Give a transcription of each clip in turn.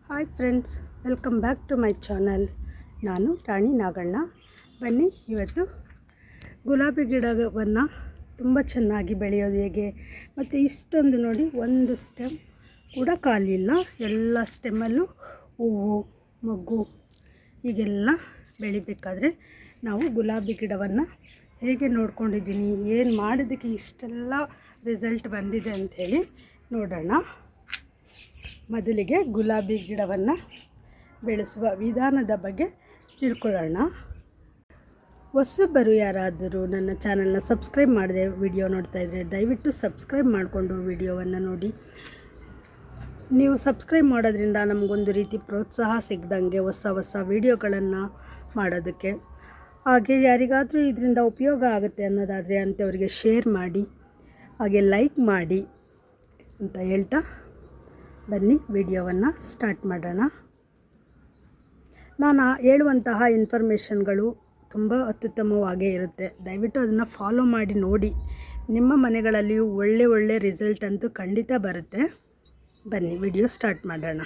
Hi friends, welcome back to my channel. ನಾನು ರಾಣಿ ನಾಗಣ್ಣ. ಬನ್ನಿ, ಇವತ್ತು ಗುಲಾಬಿ ಗಿಡವನ್ನು ತುಂಬ ಚೆನ್ನಾಗಿ ಬೆಳೆಯೋದು ಹೇಗೆ, ಮತ್ತು ಇಷ್ಟೊಂದು ನೋಡಿ, ಒಂದು ಸ್ಟೆಮ್ ಕೂಡ ಖಾಲಿಯಿಲ್ಲ. ಎಲ್ಲ ಸ್ಟೆಮ್ಮಲ್ಲೂ ಹೂವು, ಮೊಗ್ಗು ಹೀಗೆಲ್ಲ ಬೆಳಿಬೇಕಾದ್ರೆ ನಾವು ಗುಲಾಬಿ ಗಿಡವನ್ನು ಹೇಗೆ ನೋಡ್ಕೊಂಡಿದ್ದೀನಿ, ಏನು ಮಾಡೋದಕ್ಕೆ ಇಷ್ಟೆಲ್ಲ ರಿಸಲ್ಟ್ ಬಂದಿದೆ ಅಂಥೇಳಿ ನೋಡೋಣ. ಮೊದಲಿಗೆ ಗುಲಾಬಿ ಗಿಡವನ್ನು ಬೆಳೆಸುವ ವಿಧಾನದ ಬಗ್ಗೆ ತಿಳ್ಕೊಳ್ಳೋಣ. ಹೊಸಬರು ಯಾರಾದರೂ ನನ್ನ ಚಾನಲ್ನ ಸಬ್ಸ್ಕ್ರೈಬ್ ಮಾಡದೆ ವಿಡಿಯೋ ನೋಡ್ತಾ ಇದ್ದರೆ ದಯವಿಟ್ಟು ಸಬ್ಸ್ಕ್ರೈಬ್ ಮಾಡಿಕೊಂಡು ವಿಡಿಯೋವನ್ನು ನೋಡಿ. ನೀವು ಸಬ್ಸ್ಕ್ರೈಬ್ ಮಾಡೋದ್ರಿಂದ ನಮಗೊಂದು ರೀತಿ ಪ್ರೋತ್ಸಾಹ ಸಿಗ್ದಂಗೆ ಹೊಸ ವಿಡಿಯೋಗಳನ್ನು ಮಾಡೋದಕ್ಕೆ. ಹಾಗೆ ಯಾರಿಗಾದರೂ ಇದರಿಂದ ಉಪಯೋಗ ಆಗುತ್ತೆ ಅನ್ನೋದಾದರೆ ಅಂಥವ್ರಿಗೆ ಶೇರ್ ಮಾಡಿ, ಹಾಗೆ ಲೈಕ್ ಮಾಡಿ ಅಂತ ಹೇಳ್ತಾ ಬನ್ನಿ ವಿಡಿಯೋವನ್ನು ಸ್ಟಾರ್ಟ್ ಮಾಡೋಣ. ನಾನು ಹೇಳುವಂತಹ ಇನ್ಫಾರ್ಮೇಷನ್ಗಳು ತುಂಬ ಅತ್ಯುತ್ತಮವಾಗೇ ಇರುತ್ತೆ. ದಯವಿಟ್ಟು ಅದನ್ನು ಫಾಲೋ ಮಾಡಿ ನೋಡಿ. ನಿಮ್ಮ ಮನೆಗಳಲ್ಲಿಯೂ ಒಳ್ಳೆ ರಿಸಲ್ಟ್ ಅಂತೂ ಖಂಡಿತ ಬರುತ್ತೆ. ಬನ್ನಿ ವಿಡಿಯೋ ಸ್ಟಾರ್ಟ್ ಮಾಡೋಣ.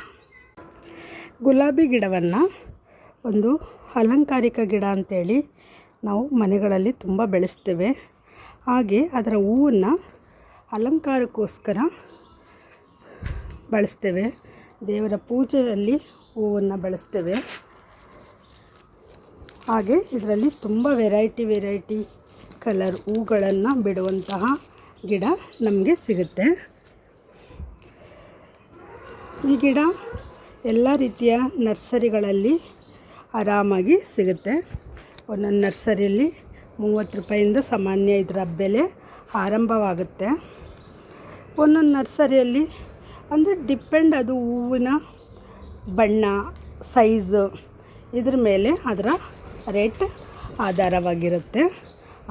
ಗುಲಾಬಿ ಗಿಡವನ್ನು ಒಂದು ಅಲಂಕಾರಿಕ ಗಿಡ ಅಂಥೇಳಿ ನಾವು ಮನೆಗಳಲ್ಲಿ ತುಂಬ ಬೆಳೆಸ್ತೇವೆ. ಹಾಗೆ ಅದರ ಹೂವನ್ನು ಅಲಂಕಾರಕ್ಕೋಸ್ಕರ ಬಳಸ್ತೇವೆ. ದೇವರ ಪೂಜೆಯಲ್ಲಿ ಹೂವನ್ನು ಬಳಸ್ತೇವೆ. ಹಾಗೆ ಇದರಲ್ಲಿ ತುಂಬ ವೆರೈಟಿ ಕಲರ್ ಹೂಗಳನ್ನು ಬಿಡುವಂತಹ ಗಿಡ ನಮಗೆ ಸಿಗುತ್ತೆ. ಈ ಗಿಡ ಎಲ್ಲ ರೀತಿಯ ನರ್ಸರಿಗಳಲ್ಲಿ ಆರಾಮಾಗಿ ಸಿಗುತ್ತೆ. ಒಂದೊಂದು ನರ್ಸರಿಯಲ್ಲಿ 30 ರೂಪಾಯಿಂದ ಸಾಮಾನ್ಯ ಇದರ ಬೆಲೆ ಆರಂಭವಾಗುತ್ತೆ. ಒಂದೊಂದು ನರ್ಸರಿಯಲ್ಲಿ ಅಂದರೆ ಡಿಪೆಂಡ್, ಅದು ಹೂವಿನ ಬಣ್ಣ, ಸೈಜು, ಇದ್ರ ಮೇಲೆ ಅದರ ರೇಟ್ ಆಧಾರವಾಗಿರುತ್ತೆ.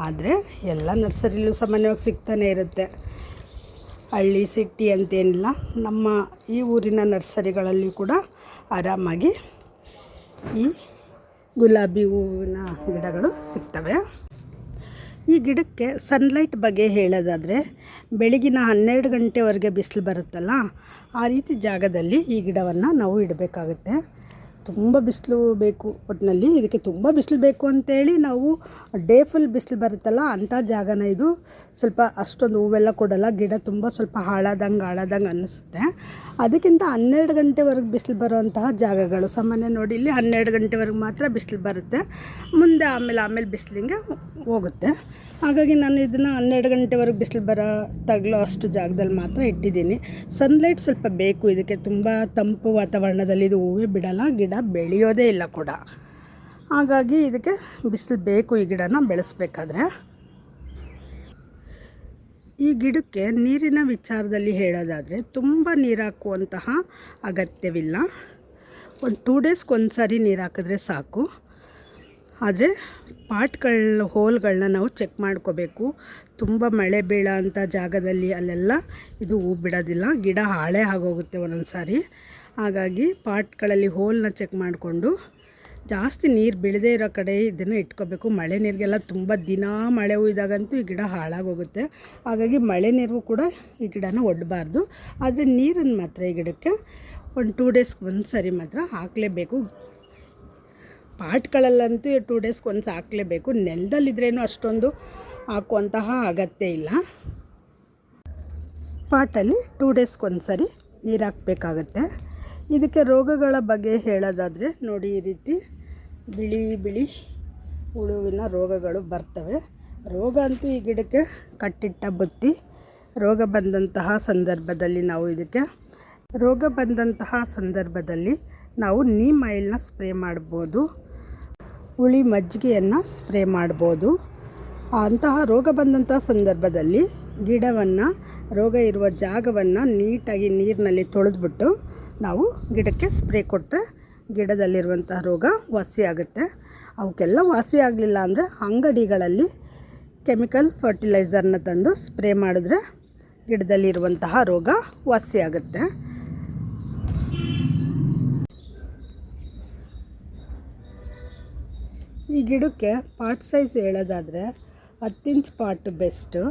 ಆದರೆ ಎಲ್ಲ ನರ್ಸರಿಲೂ ಸಾಮಾನ್ಯವಾಗಿ ಸಿಗ್ತಾನೆ ಇರುತ್ತೆ. ಹಳ್ಳಿ ಸಿಟಿ ಅಂತೇನಿಲ್ಲ, ನಮ್ಮ ಈ ಊರಿನ ನರ್ಸರಿಗಳಲ್ಲಿ ಕೂಡ ಆರಾಮಾಗಿ ಈ ಗುಲಾಬಿ ಹೂವಿನ ಗಿಡಗಳು ಸಿಗ್ತವೆ. ಈ ಗಿಡಕ್ಕೆ ಸನ್ಲೈಟ್ ಬಗ್ಗೆ ಹೇಳೋದಾದರೆ, ಬೆಳಗಿನ 12 ಗಂಟೆವರೆಗೆ ಬಿಸಿಲು ಬರುತ್ತಲ್ಲ, ಆ ರೀತಿ ಜಾಗದಲ್ಲಿ ಈ ಗಿಡವನ್ನು ನಾವು ಇಡಬೇಕಾಗುತ್ತೆ. ತುಂಬ ಬಿಸಿಲು ಬೇಕು, ಒಟ್ಟಿನಲ್ಲಿ ಇದಕ್ಕೆ ತುಂಬ ಬಿಸಿಲು ಬೇಕು ಅಂತೇಳಿ ನಾವು ಡೇ ಫುಲ್ ಬಿಸಿಲು ಬರುತ್ತಲ್ಲ ಅಂಥ ಜಾಗನ ಇದು. ಸ್ವಲ್ಪ ಅಷ್ಟೊಂದು ಹೂವೆಲ್ಲ ಕೊಡಲ್ಲ, ಗಿಡ ತುಂಬ ಸ್ವಲ್ಪ ಹಾಳಾದಂಗೆ ಅನ್ನಿಸುತ್ತೆ. ಅದಕ್ಕಿಂತ 12 ಗಂಟೆವರೆಗೆ ಬಿಸಿಲು ಬರುವಂತಹ ಜಾಗಗಳು ಸಾಮಾನ್ಯ ನೋಡಿ. ಇಲ್ಲಿ 12 ಗಂಟೆವರೆಗೆ ಮಾತ್ರ ಬಿಸಿಲು ಬರುತ್ತೆ, ಮುಂದೆ ಆಮೇಲೆ ಬಿಸಿಲಿಗೆ ಹೋಗುತ್ತೆ. ಹಾಗಾಗಿ ನಾನು ಇದನ್ನು 12 ಗಂಟೆವರೆಗೆ ಬಿಸಿಲು ತಗಲೋ ಅಷ್ಟು ಜಾಗದಲ್ಲಿ ಮಾತ್ರ ಇಟ್ಟಿದ್ದೀನಿ. ಸನ್ಲೈಟ್ ಸ್ವಲ್ಪ ಬೇಕು ಇದಕ್ಕೆ. ತುಂಬ ತಂಪು ವಾತಾವರಣದಲ್ಲಿ ಇದು ಹೂವೇ ಬಿಡಲ್ಲ, ಗಿಡ ಬೆಳೆಯೋದೇ ಇಲ್ಲ ಕೂಡ. ಹಾಗಾಗಿ ಇದಕ್ಕೆ ಬಿಸಿಲು ಬೇಕು ಈ ಗಿಡನ ಬೆಳೆಸಬೇಕಾದ್ರೆ. ಈ ಗಿಡಕ್ಕೆ ನೀರಿನ ವಿಚಾರದಲ್ಲಿ ಹೇಳೋದಾದರೆ ತುಂಬ ನೀರು ಹಾಕುವಂತಹ ಅಗತ್ಯವಿಲ್ಲ. ಒಂದು 2 ಡೇಸ್ಗೆ ಒಂದು ಸಾರಿ ನೀರು ಹಾಕಿದ್ರೆ ಸಾಕು. ಆದರೆ ಹೋಲ್ಗಳನ್ನ ನಾವು ಚೆಕ್ ಮಾಡ್ಕೋಬೇಕು. ತುಂಬ ಮಳೆ ಬೀಳೋ ಅಂಥ ಜಾಗದಲ್ಲಿ ಅಲ್ಲೆಲ್ಲ ಇದು ಹೂ ಬಿಡೋದಿಲ್ಲ, ಗಿಡ ಹಾಳೇ ಆಗೋಗುತ್ತೆ ಒಂದೊಂದು ಸಾರಿ. ಹಾಗಾಗಿ ಪಾಟ್ಗಳಲ್ಲಿ ಹೋಲನ್ನ ಚೆಕ್ ಮಾಡಿಕೊಂಡು ಜಾಸ್ತಿ ನೀರು ಬೀಳದೇ ಇರೋ ಕಡೆ ಇದನ್ನು ಇಟ್ಕೋಬೇಕು. ಮಳೆ ನೀರಿಗೆಲ್ಲ ತುಂಬ ದಿನ ಮಳೆ ಹುಯ್ದಾಗಂತೂ ಈ ಗಿಡ ಹಾಳಾಗೋಗುತ್ತೆ. ಹಾಗಾಗಿ ಮಳೆ ನೀರು ಕೂಡ ಈ ಗಿಡನ ಒಡ್ಡಬಾರ್ದು. ಆದರೆ ನೀರನ್ನು ಮಾತ್ರ ಈ ಗಿಡಕ್ಕೆ ಒಂದು 2 ಡೇಸ್ಗೆ ಒಂದು ಸರಿ ಮಾತ್ರ ಹಾಕಲೇಬೇಕು. ಪಾಟ್ಗಳಲ್ಲಂತೂ 2 ಡೇಸ್ಗೆ ಒಂದು ಹಾಕಲೇಬೇಕು. ನೆಲದಲ್ಲಿದ್ರೇನು ಅಷ್ಟೊಂದು ಹಾಕುವಂತಹ ಅಗತ್ಯ ಇಲ್ಲ. ಪಾಟಲ್ಲಿ 2 ಡೇಸ್ಗೆ ಒಂದು ಸರಿ ನೀರು ಹಾಕಬೇಕಾಗತ್ತೆ. ಇದಕ್ಕೆ ರೋಗಗಳ ಬಗ್ಗೆ ಹೇಳೋದಾದರೆ ನೋಡಿ, ಈ ರೀತಿ ಬಿಳಿ ಹುಳುವಿನ ರೋಗಗಳು ಬರ್ತವೆ. ರೋಗ ಅಂತೂ ಈ ಗಿಡಕ್ಕೆ ಕಟ್ಟಿಟ್ಟ ಬುತ್ತಿ. ರೋಗ ಬಂದಂತಹ ಸಂದರ್ಭದಲ್ಲಿ ನಾವು ನೀಮ್ ಆಯಿಲ್ನ ಸ್ಪ್ರೇ ಮಾಡ್ಬೋದು, ಹುಳಿ ಮಜ್ಜಿಗೆಯನ್ನು ಸ್ಪ್ರೇ ಮಾಡ್ಬೋದು. ಅಂತಹ ರೋಗ ಬಂದಂತಹ ಸಂದರ್ಭದಲ್ಲಿ ರೋಗ ಇರುವ ಜಾಗವನ್ನು ನೀಟಾಗಿ ನೀರಿನಲ್ಲಿ ತೊಳೆದ್ಬಿಟ್ಟು ನಾವು ಗಿಡಕ್ಕೆ ಸ್ಪ್ರೇ ಕೊಟ್ಟರೆ ಗಿಡದಲ್ಲಿರುವಂತಹ ರೋಗ ವಾಸಿಯಾಗುತ್ತೆ. ಅವಕ್ಕೆಲ್ಲ ವಾಸಿ ಆಗಲಿಲ್ಲ ಅಂದರೆ ಅಂಗಡಿಗಳಲ್ಲಿ ಕೆಮಿಕಲ್ ಫರ್ಟಿಲೈಸರ್ನ ತಂದು ಸ್ಪ್ರೇ ಮಾಡಿದ್ರೆ ಗಿಡದಲ್ಲಿರುವಂತಹ ರೋಗ ವಾಸಿಯಾಗುತ್ತೆ. ಈ ಗಿಡಕ್ಕೆ ಪಾಟ್ ಸೈಜ್ ಹೇಳೋದಾದರೆ 10 ಇಂಚ್ ಪಾಟ್ ಬೆಸ್ಟು.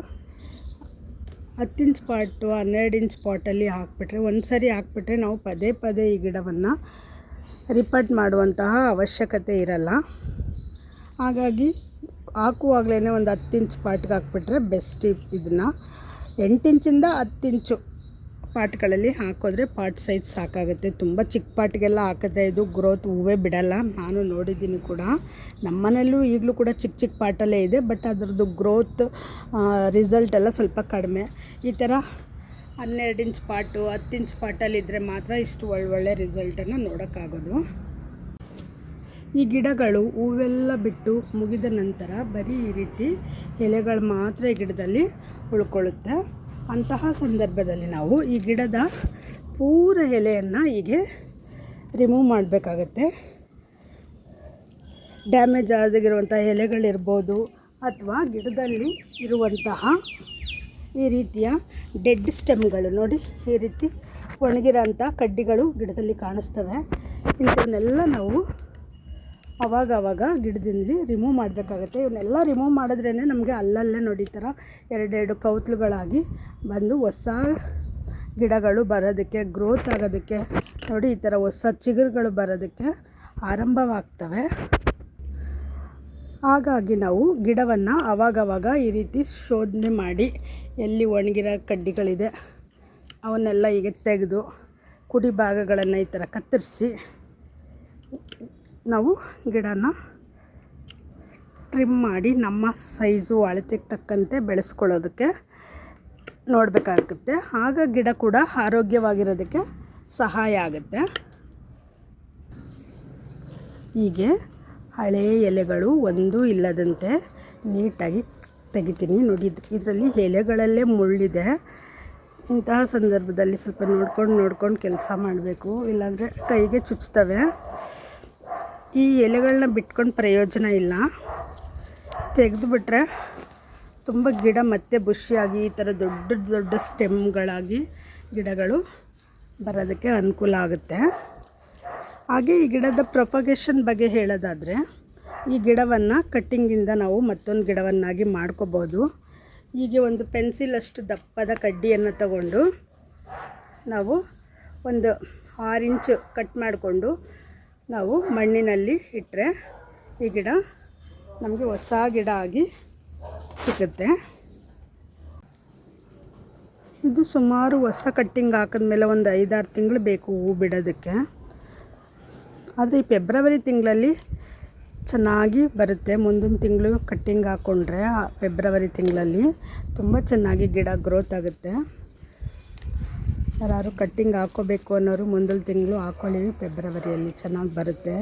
10 ಇಂಚ್ ಪಾಟು 12 ಇಂಚ್ ಪಾಟಲ್ಲಿ ಹಾಕಿಬಿಟ್ರೆ, ಒಂದು ಸರಿ ಹಾಕಿಬಿಟ್ರೆ ನಾವು ಪದೇ ಪದೇ ಈ ಗಿಡವನ್ನು ರಿಪೋರ್ಟ್ ಮಾಡುವಂತಹ ಅವಶ್ಯಕತೆ ಇರಲ್ಲ. ಹಾಗಾಗಿ ಹಾಕುವಾಗಲೇ ಒಂದು 10 ಇಂಚ್ ಪಾಟ್ಗೆ ಹಾಕ್ಬಿಟ್ರೆ ಬೆಸ್ಟ್. ಇದನ್ನು 8 ಇಂಚಿಂದ 10 ಇಂಚು ಪಾಟ್ಗಳಲ್ಲಿ ಹಾಕಿದ್ರೆ ಪಾಟ್ ಸೈಜ್ ಸಾಕಾಗುತ್ತೆ. ತುಂಬ ಚಿಕ್ಕ ಪಾಟ್ಗೆಲ್ಲ ಹಾಕಿದ್ರೆ ಇದು ಗ್ರೋತ್ ಹೂವೇ ಬಿಡಲ್ಲ. ನಾನು ನೋಡಿದ್ದೀನಿ ಕೂಡ, ನಮ್ಮನೆಯಲ್ಲೂ ಈಗಲೂ ಕೂಡ ಚಿಕ್ಕ ಚಿಕ್ಕ ಪಾಟಲ್ಲೇ ಇದೆ. ಬಟ್ ಅದರದ್ದು ಗ್ರೋತ್ ರಿಸಲ್ಟ್ ಎಲ್ಲ ಸ್ವಲ್ಪ ಕಡಿಮೆ. ಈ ಥರ 12 ಇಂಚ್ ಪಾಟು 10 ಇಂಚ್ ಪಾಟಲ್ಲಿದ್ದರೆ ಮಾತ್ರ ಇಷ್ಟು ಒಳ್ಳೊಳ್ಳೆ ರಿಸಲ್ಟನ್ನು ನೋಡೋಕ್ಕಾಗೋದು. ಈ ಗಿಡಗಳು ಹೂವೆಲ್ಲ ಬಿಟ್ಟು ಮುಗಿದ ನಂತರ ಬರೀ ಈ ರೀತಿ ಎಲೆಗಳು ಮಾತ್ರ ಈ ಗಿಡದಲ್ಲಿ ಉಳ್ಕೊಳ್ಳುತ್ತೆ. ಅಂತಹ ಸಂದರ್ಭದಲ್ಲಿ ನಾವು ಈ ಗಿಡದ ಪೂರ ಎಲೆಯನ್ನು ಹೀಗೆ ರಿಮೂವ್ ಮಾಡಬೇಕಾಗತ್ತೆ. ಡ್ಯಾಮೇಜ್ ಆಗಿರುವಂಥ ಎಲೆಗಳಿರ್ಬೋದು, ಅಥವಾ ಗಿಡದಲ್ಲಿ ಇರುವಂತಹ ಈ ರೀತಿಯ ಡೆಡ್ ಸ್ಟೆಮ್ಗಳು ನೋಡಿ, ಈ ರೀತಿ ಒಣಗಿರೋಂಥ ಕಡ್ಡಿಗಳು ಗಿಡದಲ್ಲಿ ಕಾಣಿಸ್ತವೆ. ಇಂಥವನ್ನೆಲ್ಲ ನಾವು ಅವಾಗವಾಗ ಗಿಡದಲ್ಲಿ ರಿಮೂವ್ ಮಾಡಬೇಕಾಗತ್ತೆ. ಇವನ್ನೆಲ್ಲ ರಿಮೂವ್ ಮಾಡಿದ್ರೇ ನಮಗೆ ಅಲ್ಲಲ್ಲೇ ನೋಡಿ ಈ ಥರ ಎರಡೆರಡು ಕೌತ್ಲುಗಳಾಗಿ ಬಂದು ಹೊಸ ಗಿಡಗಳು ಬರೋದಕ್ಕೆ, ಗ್ರೋತ್ ಆಗೋದಕ್ಕೆ ನೋಡಿ, ಈ ಥರ ಹೊಸ ಚಿಗುರುಗಳು ಬರೋದಕ್ಕೆ ಆರಂಭವಾಗ್ತವೆ. ಹಾಗಾಗಿ ನಾವು ಗಿಡವನ್ನು ಆವಾಗವಾಗ ಈ ರೀತಿ ಶೋಧನೆ ಮಾಡಿ ಎಲ್ಲಿ ಒಣಗಿರೋ ಕಡ್ಡಿಗಳಿದೆ ಅವನ್ನೆಲ್ಲ ಹೀಗೆ ತೆಗೆದು ಕುಡಿ ಭಾಗಗಳನ್ನು ಈ ಥರ ಕತ್ತರಿಸಿ ನಾವು ಗಿಡನ ಟ್ರಿಮ್ ಮಾಡಿ ನಮ್ಮ ಸೈಜು ಅಳತೆಗೆ ತಕ್ಕಂತೆ ಬೆಳೆಸ್ಕೊಳ್ಳೋದಕ್ಕೆ ನೋಡಬೇಕಾಗುತ್ತೆ. ಆಗ ಗಿಡ ಕೂಡ ಆರೋಗ್ಯವಾಗಿರೋದಕ್ಕೆ ಸಹಾಯ ಆಗುತ್ತೆ. ಹೀಗೆ ಹಳೆ ಎಲೆಗಳು ಒಂದು ಇಲ್ಲದಂತೆ ನೀಟಾಗಿ ತೆಗಿತೀನಿ ನೋಡಿ. ಇದರಲ್ಲಿ ಎಲೆಗಳಲ್ಲೇ ಮುಳ್ಳಿದೆ. ಇಂತಹ ಸಂದರ್ಭದಲ್ಲಿ ಸ್ವಲ್ಪ ನೋಡ್ಕೊಂಡು ಕೆಲಸ ಮಾಡಬೇಕು, ಇಲ್ಲಾಂದರೆ ಕೈಗೆ ಚುಚ್ತವೆ. ಈ ಎಲೆಗಳನ್ನ ಬಿಟ್ಕೊಂಡು ಪ್ರಯೋಜನ ಇಲ್ಲ. ತೆಗೆದುಬಿಟ್ರೆ ತುಂಬ ಗಿಡ ಮತ್ತೆ ಬುಷಿಯಾಗಿ ಈ ಥರ ದೊಡ್ಡ ದೊಡ್ಡ ಸ್ಟೆಮ್ಗಳಾಗಿ ಗಿಡಗಳು ಬರೋದಕ್ಕೆ ಅನುಕೂಲ ಆಗುತ್ತೆ. ಹಾಗೆ ಈ ಗಿಡದ ಪ್ರೊಪಗೇಷನ್ ಬಗ್ಗೆ ಹೇಳೋದಾದರೆ, ಈ ಗಿಡವನ್ನು ಕಟ್ಟಿಂಗಿಂದ ನಾವು ಮತ್ತೊಂದು ಗಿಡವನ್ನಾಗಿ ಮಾಡ್ಕೋಬೋದು. ಹೀಗೆ ಒಂದು ಪೆನ್ಸಿಲಷ್ಟು ದಪ್ಪದ ಕಡ್ಡಿಯನ್ನು ತಗೊಂಡು ನಾವು ಒಂದು 6 ಇಂಚು ಕಟ್ ಮಾಡಿಕೊಂಡು ನಾವು ಮಣ್ಣಿನಲ್ಲಿ ಇಟ್ಟರೆ ಈ ಗಿಡ ನಮಗೆ ಹೊಸ ಗಿಡ ಆಗಿ ಸಿಗುತ್ತೆ. ಇದು ಸುಮಾರು ಹೊಸ ಕಟ್ಟಿಂಗ್ ಹಾಕಿದ್ಮೇಲೆ ಒಂದು 5-6 ತಿಂಗಳು ಬೇಕು ಹೂ ಬಿಡೋದಕ್ಕೆ. ಆದರೆ ಈ ಫೆಬ್ರವರಿ ತಿಂಗಳಲ್ಲಿ ಚೆನ್ನಾಗಿ ಬರುತ್ತೆ. ಮುಂದಿನ ತಿಂಗಳು ಕಟ್ಟಿಂಗ್ ಹಾಕ್ಕೊಂಡ್ರೆ ಫೆಬ್ರವರಿ ತಿಂಗಳಲ್ಲಿ ತುಂಬ ಚೆನ್ನಾಗಿ ಗಿಡ ಗ್ರೋತ್ ಆಗುತ್ತೆ. ಯಾರು ಕಟ್ಟಿಂಗ್ ಹಾಕ್ಕೋಬೇಕು ಅನ್ನೋರು ಮುಂದಿನ ತಿಂಗಳು ಹಾಕ್ಕೊಳ್ಳಿ, ಫೆಬ್ರವರಿಯಲ್ಲಿ ಚೆನ್ನಾಗಿ ಬರುತ್ತೆ.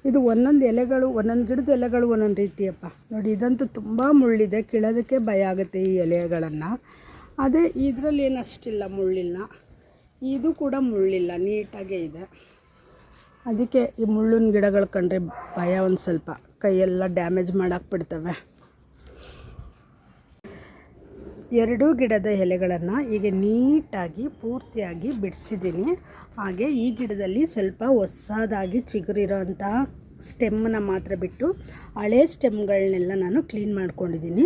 ಇದು ಒಂದೊಂದು ಎಲೆಗಳು, ಒಂದೊಂದು ಗಿಡದ ಎಲೆಗಳು ಒಂದೊಂದು ರೀತಿಯಪ್ಪ ನೋಡಿ. ಇದಂತೂ ತುಂಬ ಮುಳ್ಳಿದೆ, ಕೀಳೋದಕ್ಕೆ ಭಯ ಆಗುತ್ತೆ ಈ ಎಲೆಗಳನ್ನು. ಅದೇ ಇದರಲ್ಲಿ ಏನು ಅಷ್ಟಿಲ್ಲ, ಮುಳ್ಳಿಲ್ಲ. ಇದು ಕೂಡ ಮುಳ್ಳಿಲ್ಲ, ನೀಟಾಗೇ ಇದೆ. ಅದಕ್ಕೆ ಈ ಮುಳ್ಳಿನ ಗಿಡಗಳು ಕಂಡ್ರೆ ಭಯ. ಒಂದು ಸ್ವಲ್ಪ ಕೈಯೆಲ್ಲ ಡ್ಯಾಮೇಜ್ ಮಾಡಾಕ್ಬಿಡ್ತವೆ. ಎರಡೂ ಗಿಡದ ಎಲೆಗಳನ್ನು ಹೀಗೆ ನೀಟಾಗಿ ಪೂರ್ತಿಯಾಗಿ ಬಿಡಿಸಿದ್ದೀನಿ. ಹಾಗೆ ಈ ಗಿಡದಲ್ಲಿ ಸ್ವಲ್ಪ ಹೊಸದಾಗಿ ಚಿಗುರಿರೋಂಥ ಸ್ಟೆಮ್ಮನ್ನು ಮಾತ್ರ ಬಿಟ್ಟು ಹಳೆ ಸ್ಟೆಮ್ಗಳನ್ನೆಲ್ಲ ನಾನು ಕ್ಲೀನ್ ಮಾಡ್ಕೊಂಡಿದ್ದೀನಿ.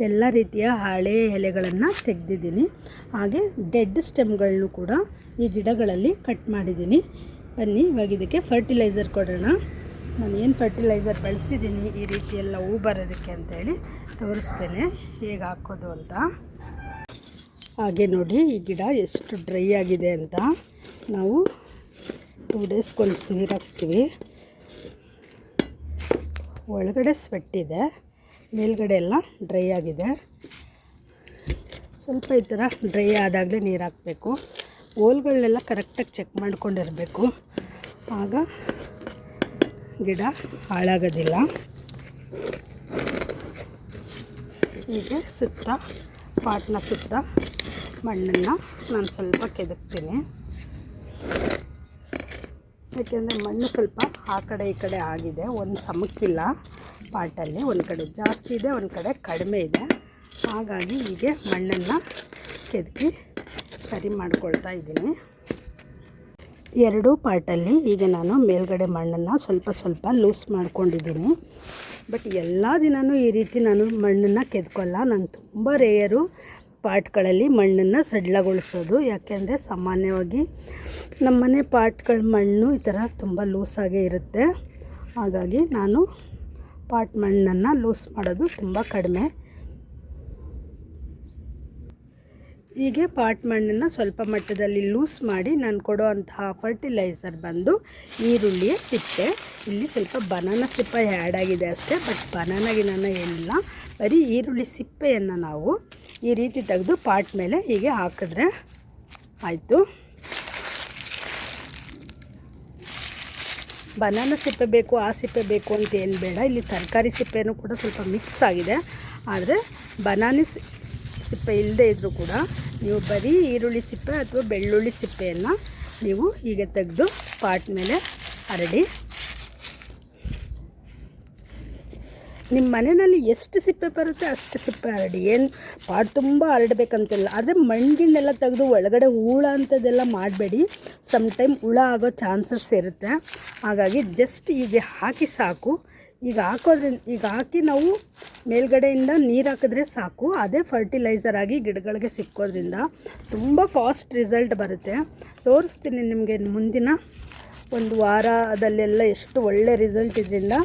ಎಲ್ಲ ರೀತಿಯ ಹಳೆ ಎಲೆಗಳನ್ನು ತೆಗೆದಿದ್ದೀನಿ. ಹಾಗೆ ಡೆಡ್ ಸ್ಟೆಮ್ಗಳನ್ನು ಕೂಡ ಈ ಗಿಡಗಳಲ್ಲಿ ಕಟ್ ಮಾಡಿದ್ದೀನಿ. ಬನ್ನಿ ಇವಾಗ ಇದಕ್ಕೆ ಫರ್ಟಿಲೈಸರ್ ಕೊಡೋಣ. ನಾನು ಏನು ಫರ್ಟಿಲೈಸರ್ ಬಳಸಿದ್ದೀನಿ ಈ ರೀತಿ ಎಲ್ಲ ಹೂ ಬರೋದಕ್ಕೆ ಅಂತೇಳಿ ತೋರಿಸ್ತೇನೆ ಹೇಗೆ ಹಾಕೋದು ಅಂತ. ಹಾಗೆ ನೋಡಿ ಈ ಗಿಡ ಎಷ್ಟು ಡ್ರೈ ಆಗಿದೆ ಅಂತ. ನಾವು 2 ಡೇಸ್ಗೊಂದು ನೀರು ಹಾಕ್ತೀವಿ. ಒಳಗಡೆ ಸ್ವೆಟ್ ಇದೆ, ಮೇಲ್ಗಡೆ ಎಲ್ಲ ಡ್ರೈ ಆಗಿದೆ. ಸ್ವಲ್ಪ ಈ ಥರ ಡ್ರೈ ಆದಾಗಲೇ ನೀರು ಹಾಕಬೇಕು. ಹೋಲ್ಗಳನ್ನೆಲ್ಲ ಕರೆಕ್ಟಾಗಿ ಚೆಕ್ ಮಾಡ್ಕೊಂಡಿರಬೇಕು, ಆಗ ಗಿಡ ಹಾಳಾಗೋದಿಲ್ಲ. ಹೀಗೆ ಸುತ್ತ ಪಾಟ್ನ ಸುತ್ತ ಮಣ್ಣನ್ನು ನಾನು ಸ್ವಲ್ಪ ಕೆದಕ್ತೀನಿ. ಯಾಕೆಂದರೆ ಮಣ್ಣು ಸ್ವಲ್ಪ ಆ ಕಡೆ ಈ ಕಡೆ ಆಗಿದೆ, ಒಂದು ಸಮಕ್ಕಿಲ್ಲ ಪಾಟಲ್ಲಿ. ಒಂದು ಕಡೆ ಜಾಸ್ತಿ ಇದೆ, ಒಂದು ಕಡೆ ಕಡಿಮೆ ಇದೆ. ಹಾಗಾಗಿ ಹೀಗೆ ಮಣ್ಣನ್ನು ಕೆದಕಿ ಸರಿ ಮಾಡ್ಕೊಳ್ತಾ ಇದ್ದೀನಿ. ಎರಡೂ ಪಾಟಲ್ಲಿ ಈಗ ನಾನು ಮೇಲ್ಗಡೆ ಮಣ್ಣನ್ನು ಸ್ವಲ್ಪ ಲೂಸ್ ಮಾಡ್ಕೊಂಡಿದ್ದೀನಿ. ಬಟ್ ಎಲ್ಲ ದಿನವೂ ಈ ರೀತಿ ನಾನು ಮಣ್ಣನ್ನು ಕೆದ್ಕೊಳ್ಳಲ್ಲ. ನಾನು ತುಂಬ ರೇಯರು ಪಾಟ್ಗಳಲ್ಲಿ ಮಣ್ಣನ್ನು ಸಡಿಲಗೊಳಿಸೋದು. ಯಾಕೆಂದರೆ ಸಾಮಾನ್ಯವಾಗಿ ನಮ್ಮನೆ ಪಾಟ್ಗಳ ಮಣ್ಣು ಈ ಥರ ತುಂಬ ಲೂಸಾಗೇ ಇರುತ್ತೆ. ಹಾಗಾಗಿ ನಾನು ಪಾಟ್ ಮಣ್ಣನ್ನು ಲೂಸ್ ಮಾಡೋದು ತುಂಬ ಕಡಿಮೆ. ಹೀಗೆ ಪಾಟ್ ಮಣ್ಣನ್ನು ಸ್ವಲ್ಪ ಮಟ್ಟದಲ್ಲಿ ಲೂಸ್ ಮಾಡಿ ನಾನು ಕೊಡುವಂತಹ ಫರ್ಟಿಲೈಸರ್ ಬಂದು ಈರುಳ್ಳಿಯ ಸಿಪ್ಪೆ. ಇಲ್ಲಿ ಸ್ವಲ್ಪ ಬನಾನಾ ಸಿಪ್ಪೆ ಆ್ಯಡ್ ಆಗಿದೆ ಅಷ್ಟೇ, ಬಟ್ ಬನಾನಾಗಿನ ಏನಿಲ್ಲ. ಬರೀ ಈರುಳ್ಳಿ ಸಿಪ್ಪೆಯನ್ನು ನಾವು ಈ ರೀತಿ ತೆಗೆದು ಪಾಟ್ ಮೇಲೆ ಹೀಗೆ ಹಾಕಿದ್ರೆ ಆಯಿತು. ಬನಾನಾ ಸಿಪ್ಪೆ ಬೇಕು, ಆ ಸಿಪ್ಪೆ ಬೇಕು ಅಂತ ಏನು ಬೇಡ. ಇಲ್ಲಿ ತರಕಾರಿ ಸಿಪ್ಪೆನೂ ಕೂಡ ಸ್ವಲ್ಪ ಮಿಕ್ಸ್ ಆಗಿದೆ. ಆದರೆ ಬನಾನಾ ಸಿಪ್ಪೆ ಇಲ್ಲದೆ ಇದ್ದರೂ ಕೂಡ ನೀವು ಬರೀ ಈರುಳ್ಳಿ ಸಿಪ್ಪೆ ಅಥವಾ ಬೆಳ್ಳುಳ್ಳಿ ಸಿಪ್ಪೆಯನ್ನು ನೀವು ಹೀಗೆ ತೆಗೆದು ಪಾಟ್ ಮೇಲೆ ಹರಡಿ. ನಿಮ್ಮ ಮನೆಯಲ್ಲಿ ಎಷ್ಟು ಸಿಪ್ಪೆ ಬರುತ್ತೆ ಅಷ್ಟು ಸಿಪ್ಪೆ ಹರಡಿ. ಏನು ಪಾಟ್ ತುಂಬ ಹರಡಬೇಕಂತಿಲ್ಲ. ಆದರೆ ಮಣ್ಣಿನೆಲ್ಲ ತೆಗೆದು ಒಳಗಡೆ ಹುಳ ಅಂಥದ್ದೆಲ್ಲ ಮಾಡಬೇಡಿ. ಸಮ್ಟೈಮ್ ಹುಳ ಆಗೋ ಚಾನ್ಸಸ್ ಇರುತ್ತೆ. ಹಾಗಾಗಿ ಜಸ್ಟ್ ಹೀಗೆ ಹಾಕಿ ಸಾಕು. ಈಗ ಹಾಕಿ ನಾವು ಮೇಲ್ಗಡೆಯಿಂದ ನೀರು ಹಾಕಿದ್ರೆ ಸಾಕು. ಅದೇ ಫರ್ಟಿಲೈಸರ್ ಆಗಿ ಗಿಡಗಳಿಗೆ ಸಿಕ್ಕೋದ್ರಿಂದ ತುಂಬ ಫಾಸ್ಟ್ ರಿಸಲ್ಟ್ ಬರುತ್ತೆ. ತೋರಿಸ್ತೀನಿ ನಿಮಗೆ ಮುಂದಿನ ಒಂದು ವಾರದಲ್ಲೆಲ್ಲ ಎಷ್ಟು ಒಳ್ಳೆ ರಿಸಲ್ಟ್ ಇದರಿಂದ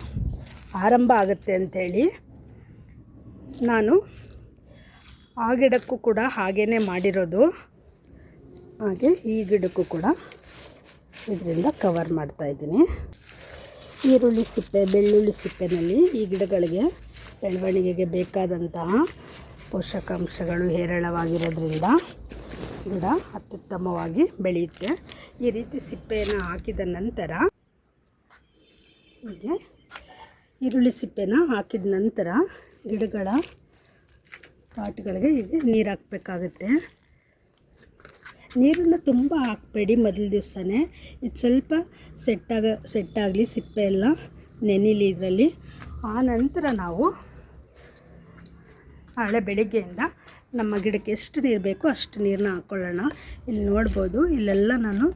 ಆರಂಭ ಆಗುತ್ತೆ ಅಂಥೇಳಿ. ನಾನು ಆ ಗಿಡಕ್ಕೂ ಕೂಡ ಹಾಗೇ ಮಾಡಿರೋದು. ಹಾಗೆ ಈ ಗಿಡಕ್ಕೂ ಕೂಡ ಇದರಿಂದ ಕವರ್ ಮಾಡ್ತಾಯಿದ್ದೀನಿ. ಈರುಳ್ಳಿ ಸಿಪ್ಪೆ, ಬೆಳ್ಳುಳ್ಳಿ ಸಿಪ್ಪೆನಲ್ಲಿ ಈ ಗಿಡಗಳಿಗೆ ಬೆಳವಣಿಗೆಗೆ ಬೇಕಾದಂತಹ ಪೋಷಕಾಂಶಗಳು ಹೇರಳವಾಗಿರೋದ್ರಿಂದ ಗಿಡ ಅತ್ಯುತ್ತಮವಾಗಿ ಬೆಳೆಯುತ್ತೆ. ಈ ರೀತಿ ಸಿಪ್ಪೆಯನ್ನು ಹಾಕಿದ ನಂತರ ಹೀಗೆ ಈರುಳ್ಳಿ ಸಿಪ್ಪೆನ ಹಾಕಿದ ನಂತರ ಗಿಡಗಳ ಪಾಟ್ಗಳಿಗೆ ಹೀಗೆ ನೀರು ಹಾಕಬೇಕಾಗುತ್ತೆ. ನೀರನ್ನು ತುಂಬ ಹಾಕಬೇಡಿ ಮೊದಲ ದಿವಸನೇ. ಇದು ಸ್ವಲ್ಪ ಸೆಟ್ಟಾಗಲಿ, ಸಿಪ್ಪೆ ಎಲ್ಲ ನೆನಿಲಿ ಇದರಲ್ಲಿ. ಆ ನಂತರ ನಾವು ನಾಳೆ ಬೆಳಿಗ್ಗೆಯಿಂದ ನಮ್ಮ ಗಿಡಕ್ಕೆ ಎಷ್ಟು ನೀರು ಬೇಕೋ ಅಷ್ಟು ನೀರನ್ನ ಹಾಕ್ಕೊಳ್ಳೋಣ. ಇಲ್ಲಿ ನೋಡ್ಬೋದು, ಇಲ್ಲೆಲ್ಲ ನಾನು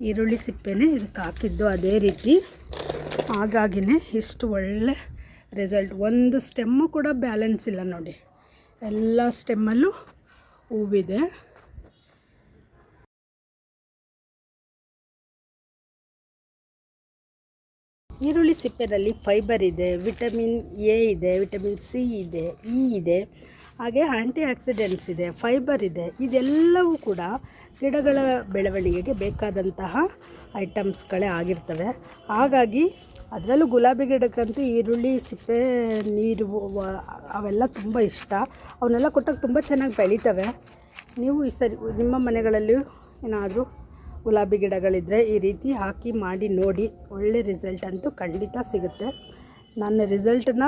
ಈರುಳ್ಳಿ ಸಿಪ್ಪೆನೇ ಇದಕ್ಕೆ ಹಾಕಿದ್ದು ಅದೇ ರೀತಿ. ಹಾಗಾಗಿನೇ ಇಷ್ಟು ಒಳ್ಳೆ ರಿಸಲ್ಟ್. ಒಂದು ಸ್ಟೆಮ್ಮು ಕೂಡ ಬ್ಯಾಲೆನ್ಸ್ ಇಲ್ಲ ನೋಡಿ, ಎಲ್ಲ ಸ್ಟೆಮ್ಮಲ್ಲೂ ಹೂವಿದೆ. ಈರುಳ್ಳಿ ಸಿಪ್ಪೆಯಲ್ಲಿ ಫೈಬರ್ ಇದೆ, ವಿಟಮಿನ್ ಎ ಇದೆ, ವಿಟಮಿನ್ ಸಿ ಇದೆ, ಇ ಇದೆ, ಹಾಗೆ ಆ್ಯಂಟಿ ಆಕ್ಸಿಡೆಂಟ್ಸ್ ಇದೆ, ಫೈಬರ್ ಇದೆ. ಇದೆಲ್ಲವೂ ಕೂಡ ಗಿಡಗಳ ಬೆಳವಣಿಗೆಗೆ ಬೇಕಾದಂತಹ ಐಟಮ್ಸ್ಗಳೇ ಆಗಿರ್ತವೆ. ಹಾಗಾಗಿ ಅದರಲ್ಲೂ ಗುಲಾಬಿ ಗಿಡಕ್ಕಂತೂ ಈರುಳ್ಳಿ ಸಿಪ್ಪೆ ನೀರು ಅವೆಲ್ಲ ತುಂಬ ಇಷ್ಟ. ಅವನ್ನೆಲ್ಲ ಕೊಟ್ಟಾಗ ತುಂಬ ಚೆನ್ನಾಗಿ ಬೆಳೀತವೆ. ನೀವು ಈ ಸರಿ ನಿಮ್ಮ ಮನೆಗಳಲ್ಲಿ ಏನಾದರೂ ಗುಲಾಬಿ ಗಿಡಗಳಿದ್ದರೆ ಈ ರೀತಿ ಹಾಕಿ ಮಾಡಿ ನೋಡಿ. ಒಳ್ಳೆ ರಿಸಲ್ಟ್ ಅಂತೂ ಖಂಡಿತ ಸಿಗುತ್ತೆ. ನನ್ನ ರಿಸಲ್ಟನ್ನ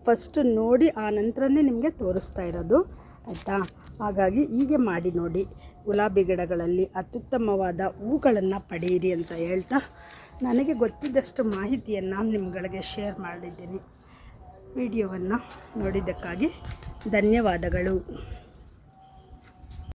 ಫಸ್ಟ್ ನೋಡಿ ಆ ನಂತರನೇ ನಿಮಗೆ ತೋರಿಸ್ತಾ ಇರೋದು, ಆಯಿತಾ? ಹಾಗಾಗಿ ಹೀಗೆ ಮಾಡಿ ನೋಡಿ. ಗುಲಾಬಿ ಗಿಡಗಳಲ್ಲಿ ಅತ್ಯುತ್ತಮವಾದ ಹೂಗಳನ್ನು ಪಡೆಯಿರಿ ಅಂತ ಹೇಳ್ತಾ ನನಗೆ ಗೊತ್ತಿದ್ದಷ್ಟು ಮಾಹಿತಿಯನ್ನು ನಿಮ್ಮಗಳಿಗೆ ಶೇರ್ ಮಾಡಿದ್ದೀನಿ. ವಿಡಿಯೋವನ್ನು ನೋಡಿದ್ದಕ್ಕಾಗಿ ಧನ್ಯವಾದಗಳು.